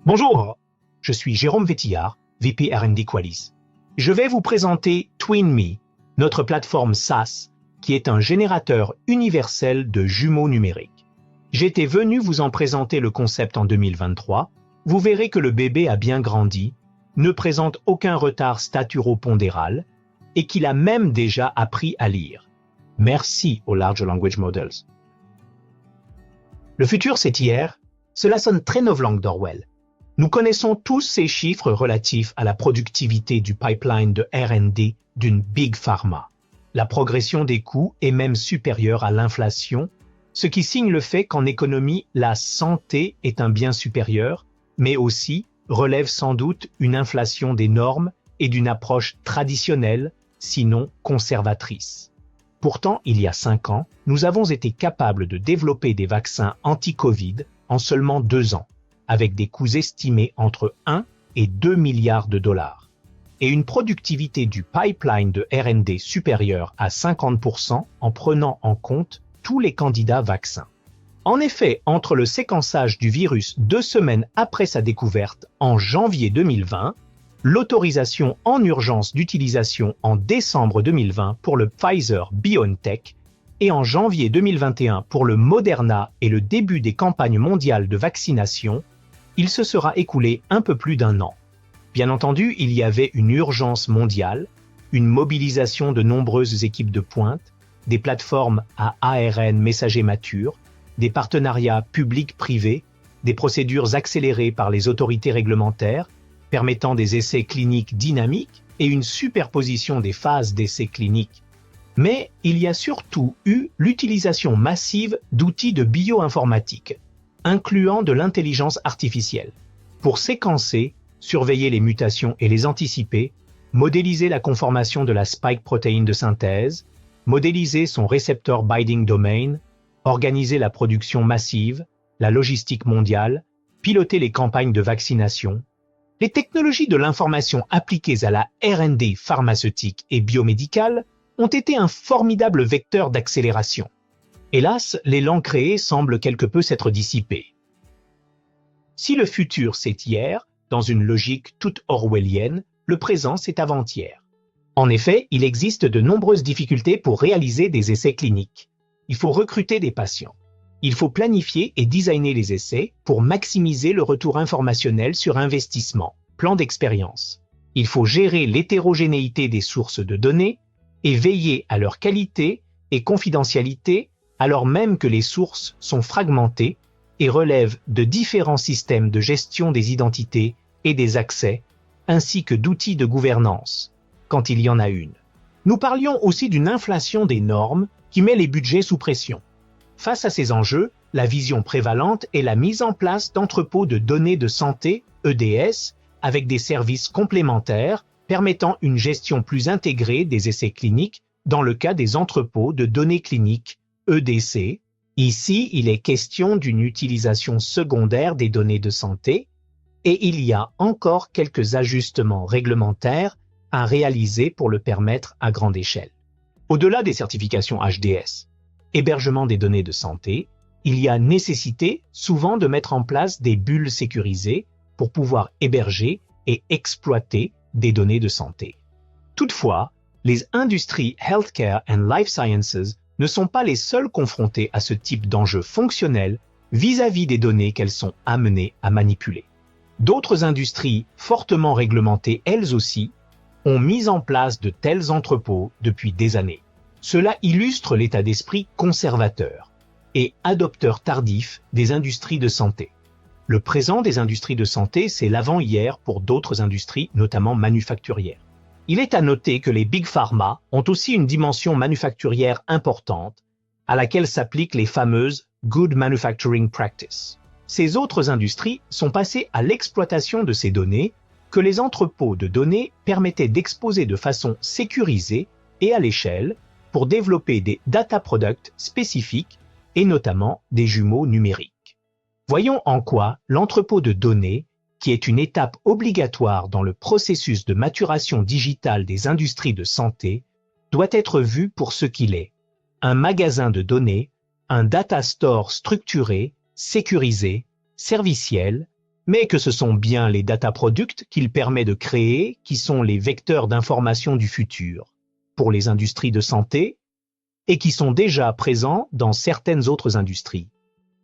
Bonjour, je suis Jérôme Vétillard, VP R&D Qualys. Je vais vous présenter TwinMe, notre plateforme SaaS, qui est un générateur universel de jumeaux numériques. J'étais venu vous en présenter le concept en 2023. Vous verrez que le bébé a bien grandi, ne présente aucun retard staturo-pondéral et qu'il a même déjà appris à lire. Merci aux Large Language Models. Le futur, c'est hier. Cela sonne très novlangue d'Orwell. Nous connaissons tous ces chiffres relatifs à la productivité du pipeline de R&D d'une Big Pharma. La progression des coûts est même supérieure à l'inflation, ce qui signe le fait qu'en économie, la santé est un bien supérieur, mais aussi relève sans doute une inflation des normes et d'une approche traditionnelle, sinon conservatrice. Pourtant, il y a 5 ans, nous avons été capables de développer des vaccins anti-Covid en seulement 2 ans, avec des coûts estimés entre 1 et 2 milliards de dollars, et une productivité du pipeline de R&D supérieure à 50% en prenant en compte tous les candidats vaccins. En effet, entre le séquençage du virus 2 semaines après sa découverte en janvier 2020, l'autorisation en urgence d'utilisation en décembre 2020 pour le Pfizer-BioNTech et en janvier 2021 pour le Moderna et le début des campagnes mondiales de vaccination, il se sera écoulé un peu plus d'1 an. Bien entendu, il y avait une urgence mondiale, une mobilisation de nombreuses équipes de pointe, des plateformes à ARN messager matures, des partenariats publics-privés, des procédures accélérées par les autorités réglementaires, permettant des essais cliniques dynamiques et une superposition des phases d'essais cliniques. Mais il y a surtout eu l'utilisation massive d'outils de bioinformatique, incluant de l'intelligence artificielle, pour séquencer, surveiller les mutations et les anticiper, modéliser la conformation de la spike protéine de synthèse, modéliser son receptor binding domain, organiser la production massive, la logistique mondiale, piloter les campagnes de vaccination. Les technologies de l'information appliquées à la R&D pharmaceutique et biomédicale ont été un formidable vecteur d'accélération. Hélas, l'élan créé semble quelque peu s'être dissipé. Si le futur c'est hier, dans une logique toute orwellienne, le présent c'est avant-hier. En effet, il existe de nombreuses difficultés pour réaliser des essais cliniques. Il faut recruter des patients. Il faut planifier et designer les essais pour maximiser le retour informationnel sur investissement, plan d'expérience. Il faut gérer l'hétérogénéité des sources de données et veiller à leur qualité et confidentialité alors même que les sources sont fragmentées et relèvent de différents systèmes de gestion des identités et des accès, ainsi que d'outils de gouvernance, quand il y en a une. Nous parlions aussi d'une inflation des normes qui met les budgets sous pression. Face à ces enjeux, la vision prévalente est la mise en place d'entrepôts de données de santé, EDS, avec des services complémentaires permettant une gestion plus intégrée des essais cliniques dans le cas des entrepôts de données cliniques, EDC. Ici, il est question d'une utilisation secondaire des données de santé et il y a encore quelques ajustements réglementaires à réaliser pour le permettre à grande échelle. Au-delà des certifications HDS, hébergement des données de santé, il y a nécessité souvent de mettre en place des bulles sécurisées pour pouvoir héberger et exploiter des données de santé. Toutefois, les industries healthcare and life sciences ne sont pas les seules confrontées à ce type d'enjeux fonctionnels vis-à-vis des données qu'elles sont amenées à manipuler. D'autres industries fortement réglementées, elles aussi, ont mis en place de tels entrepôts depuis des années. Cela illustre l'état d'esprit conservateur et adopteur tardif des industries de santé. Le présent des industries de santé, c'est l'avant-hier pour d'autres industries, notamment manufacturières. Il est à noter que les Big Pharma ont aussi une dimension manufacturière importante à laquelle s'appliquent les fameuses Good Manufacturing Practice. Ces autres industries sont passées à l'exploitation de ces données que les entrepôts de données permettaient d'exposer de façon sécurisée et à l'échelle pour développer des data products spécifiques et notamment des jumeaux numériques. Voyons en quoi l'entrepôt de données, qui est une étape obligatoire dans le processus de maturation digitale des industries de santé, doit être vu pour ce qu'il est, un magasin de données, un data store structuré, sécurisé, serviciel, mais que ce sont bien les data products qu'il permet de créer qui sont les vecteurs d'information du futur pour les industries de santé et qui sont déjà présents dans certaines autres industries.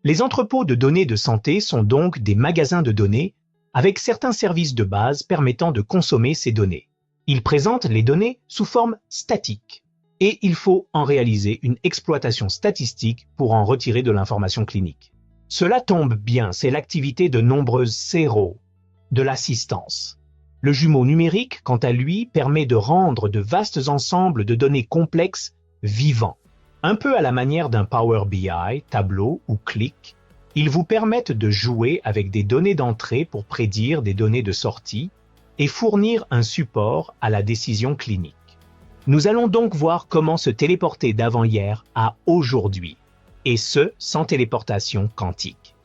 Les entrepôts de données de santé sont donc des magasins de données avec certains services de base permettant de consommer ces données. Ils présentent les données sous forme statique et il faut en réaliser une exploitation statistique pour en retirer de l'information clinique. Cela tombe bien, c'est l'activité de nombreuses CRO, de l'assistance. Le jumeau numérique, quant à lui, permet de rendre de vastes ensembles de données complexes vivants. Un peu à la manière d'un Power BI, Tableau ou Qlik, ils vous permettent de jouer avec des données d'entrée pour prédire des données de sortie et fournir un support à la décision clinique. Nous allons donc voir comment se téléporter d'avant-hier à aujourd'hui, et ce, sans téléportation quantique.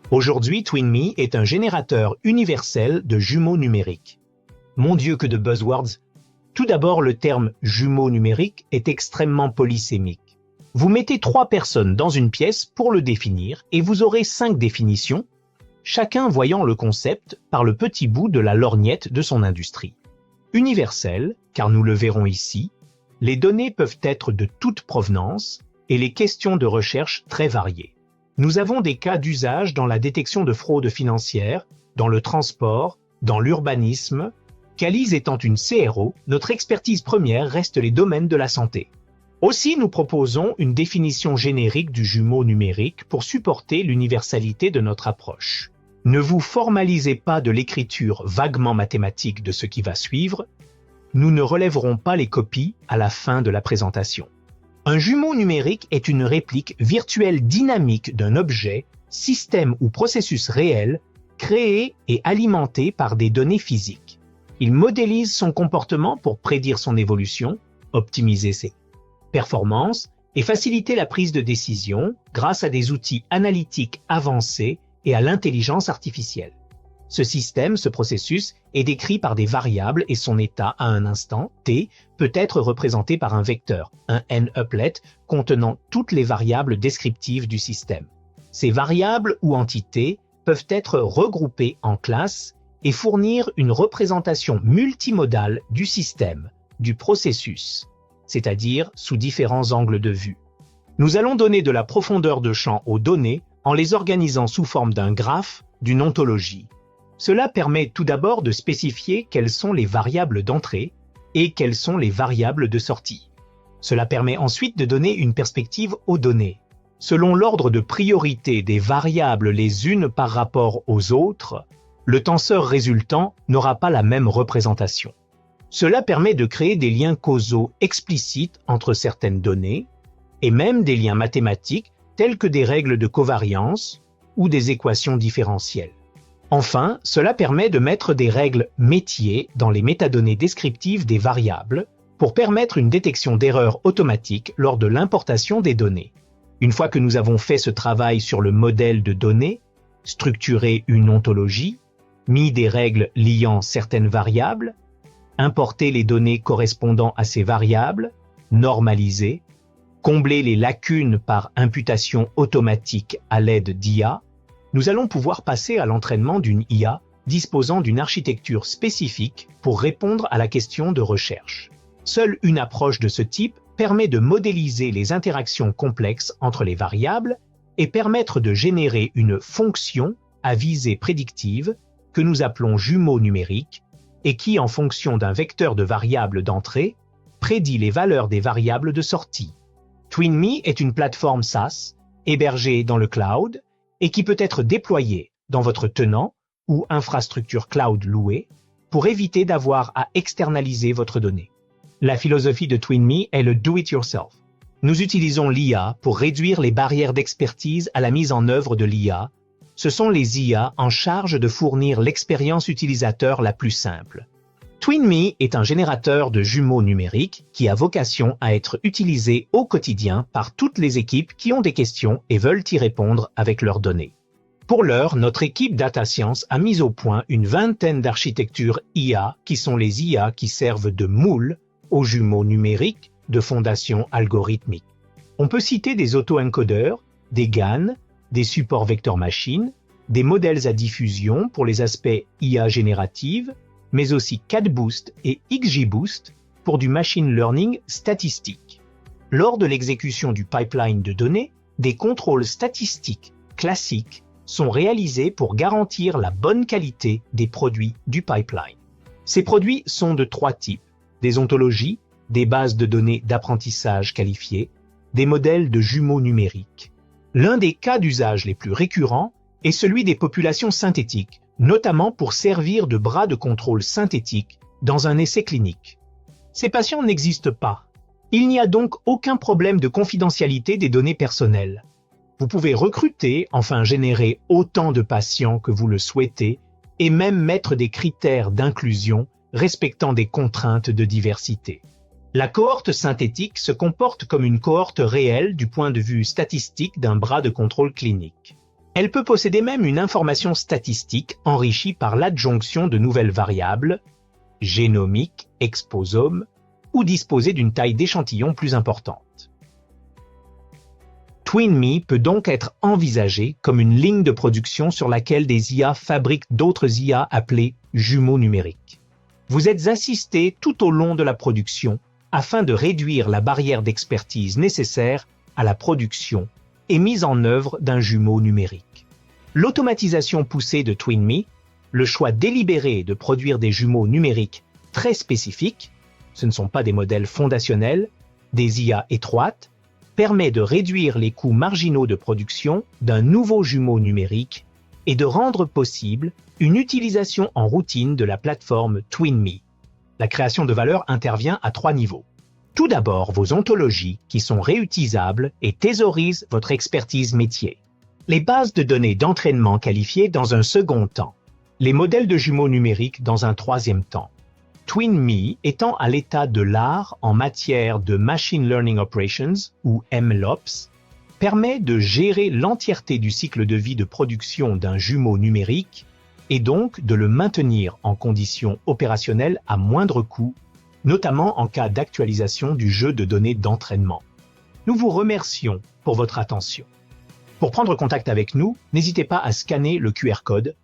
Aujourd'hui, TwinMe est un générateur universel de jumeaux numériques. Mon Dieu, que de buzzwords! Tout d'abord, le terme « jumeau numérique » est extrêmement polysémique. Vous mettez 3 personnes dans une pièce pour le définir et vous aurez 5 définitions, chacun voyant le concept par le petit bout de la lorgnette de son industrie. Universel, car nous le verrons ici, les données peuvent être de toute provenance et les questions de recherche très variées. Nous avons des cas d'usage dans la détection de fraude financière, dans le transport, dans l'urbanisme. Qualys étant une CRO, notre expertise première reste les domaines de la santé. Aussi, nous proposons une définition générique du jumeau numérique pour supporter l'universalité de notre approche. Ne vous formalisez pas de l'écriture vaguement mathématique de ce qui va suivre. Nous ne relèverons pas les copies à la fin de la présentation. Un jumeau numérique est une réplique virtuelle dynamique d'un objet, système ou processus réel, créé et alimenté par des données physiques. Il modélise son comportement pour prédire son évolution, optimiser ses performances et faciliter la prise de décision grâce à des outils analytiques avancés et à l'intelligence artificielle. Ce système, ce processus, est décrit par des variables et son état à un instant t peut être représenté par un vecteur, un n-uplet, contenant toutes les variables descriptives du système. Ces variables ou entités peuvent être regroupées en classes et fournir une représentation multimodale du système, du processus, c'est-à-dire sous différents angles de vue. Nous allons donner de la profondeur de champ aux données en les organisant sous forme d'un graphe, d'une ontologie. Cela permet tout d'abord de spécifier quelles sont les variables d'entrée et quelles sont les variables de sortie. Cela permet ensuite de donner une perspective aux données. Selon l'ordre de priorité des variables les unes par rapport aux autres, le tenseur résultant n'aura pas la même représentation. Cela permet de créer des liens causaux explicites entre certaines données et même des liens mathématiques tels que des règles de covariance ou des équations différentielles. Enfin, cela permet de mettre des règles métiers dans les métadonnées descriptives des variables pour permettre une détection d'erreurs automatiques lors de l'importation des données. Une fois que nous avons fait ce travail sur le modèle de données, structuré une ontologie, mis des règles liant certaines variables, importé les données correspondant à ces variables, normalisé, combler les lacunes par imputation automatique à l'aide d'IA, nous allons pouvoir passer à l'entraînement d'une IA disposant d'une architecture spécifique pour répondre à la question de recherche. Seule une approche de ce type permet de modéliser les interactions complexes entre les variables et permettre de générer une fonction à visée prédictive que nous appelons jumeau numérique et qui, en fonction d'un vecteur de variables d'entrée, prédit les valeurs des variables de sortie. TwinMe est une plateforme SaaS hébergée dans le cloud et qui peut être déployée dans votre tenant ou infrastructure cloud louée pour éviter d'avoir à externaliser votre donnée. La philosophie de TwinMe est le do-it-yourself. Nous utilisons l'IA pour réduire les barrières d'expertise à la mise en œuvre de l'IA. Ce sont les IA en charge de fournir l'expérience utilisateur la plus simple. TwinMe est un générateur de jumeaux numériques qui a vocation à être utilisé au quotidien par toutes les équipes qui ont des questions et veulent y répondre avec leurs données. Pour l'heure, notre équipe Data Science a mis au point une vingtaine d'architectures IA qui sont les IA qui servent de moule aux jumeaux numériques de fondation algorithmique. On peut citer des auto-encodeurs, des GAN, des supports vecteurs machines, des modèles à diffusion pour les aspects IA générative, mais aussi CADBoost et XGBoost pour du machine learning statistique. Lors de l'exécution du pipeline de données, des contrôles statistiques classiques sont réalisés pour garantir la bonne qualité des produits du pipeline. Ces produits sont de 3 types: des ontologies, des bases de données d'apprentissage qualifiées, des modèles de jumeaux numériques. L'un des cas d'usage les plus récurrents est celui des populations synthétiques, notamment pour servir de bras de contrôle synthétique dans un essai clinique. Ces patients n'existent pas. Il n'y a donc aucun problème de confidentialité des données personnelles. Vous pouvez recruter, enfin générer autant de patients que vous le souhaitez, et même mettre des critères d'inclusion respectant des contraintes de diversité. La cohorte synthétique se comporte comme une cohorte réelle du point de vue statistique d'un bras de contrôle clinique. Elle peut posséder même une information statistique enrichie par l'adjonction de nouvelles variables, génomiques, exposomes, ou disposer d'une taille d'échantillon plus importante. TwinMe peut donc être envisagé comme une ligne de production sur laquelle des IA fabriquent d'autres IA appelées jumeaux numériques. Vous êtes assisté tout au long de la production afin de réduire la barrière d'expertise nécessaire à la production et mise en œuvre d'un jumeau numérique. L'automatisation poussée de TwinMe, le choix délibéré de produire des jumeaux numériques très spécifiques, ce ne sont pas des modèles fondationnels, des IA étroites, permet de réduire les coûts marginaux de production d'un nouveau jumeau numérique et de rendre possible une utilisation en routine de la plateforme TwinMe. La création de valeur intervient à 3 niveaux. Tout d'abord, vos ontologies qui sont réutilisables et thésaurisent votre expertise métier. Les bases de données d'entraînement qualifiées dans un second temps. Les modèles de jumeaux numériques dans un troisième temps. TwinMe étant à l'état de l'art en matière de Machine Learning Operations, ou MLOps, permet de gérer l'entièreté du cycle de vie de production d'un jumeau numérique et donc de le maintenir en conditions opérationnelles à moindre coût, notamment en cas d'actualisation du jeu de données d'entraînement. Nous vous remercions pour votre attention. Pour prendre contact avec nous, n'hésitez pas à scanner le QR code